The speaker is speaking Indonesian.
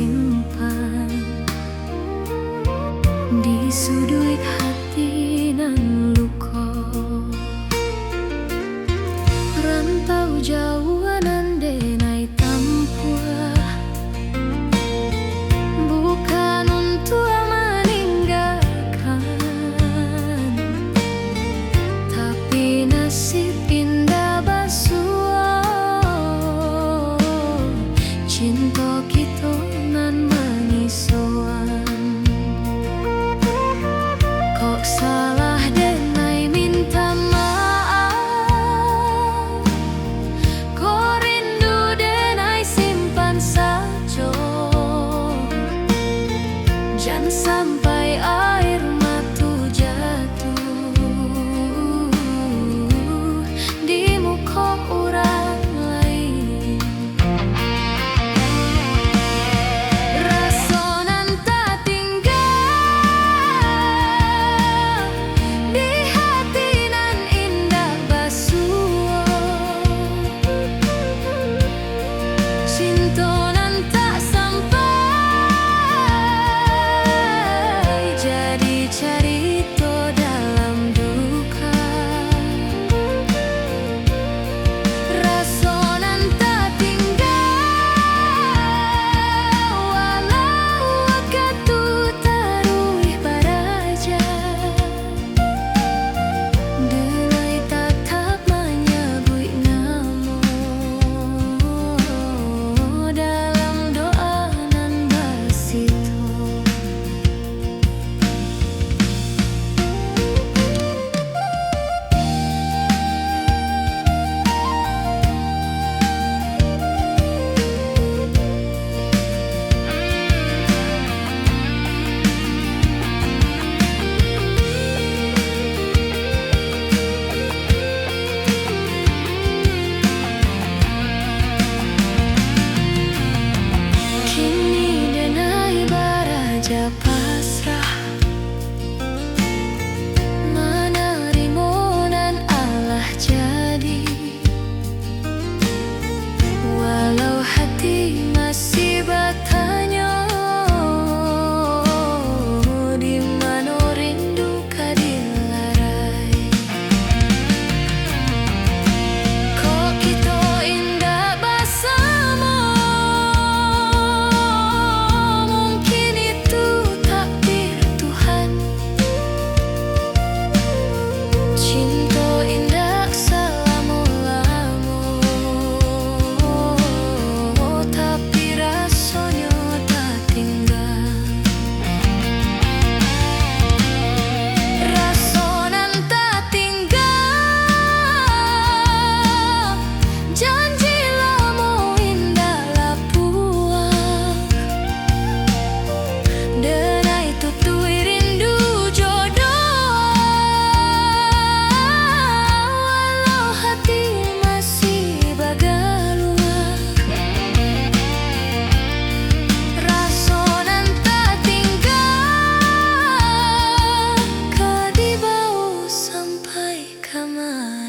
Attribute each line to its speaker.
Speaker 1: simpan di sudut hati nan luka. Rantau jauh nan denai tampuah, bukan untuk meninggalkan, tapi nasib indah basuah. Cinta kita nan mengisoan, kok salah denai minta maaf. Kok rindu denai simpan saja, jangan sampai air mata jatuh di muka orang lain. Rasa nan tak tinggal di hati nan indah basuah. Cinta nan tak sampai jadi cerita dalam duka. Rasa nan tak tinggal walau waktu taruh baraja. Denai tatap menyebut namo dalam doa nan bersito. Kini denai baraja pasrah, menerima nan Allah jadi. Walau hati masih bertanya, di mana rindu kadilarai. Kok kita indah bersama, mungkin itu takdir Tuhan. Cinta indah selama-lama, tapi rasanya tak tinggal. Rasa nan tak tinggal, janji lama indah lapuah. Denai tutui rindu jodoh, walau hati masih bagaluah. Rasa nan tak tinggal, kau dibawa sampai kamar.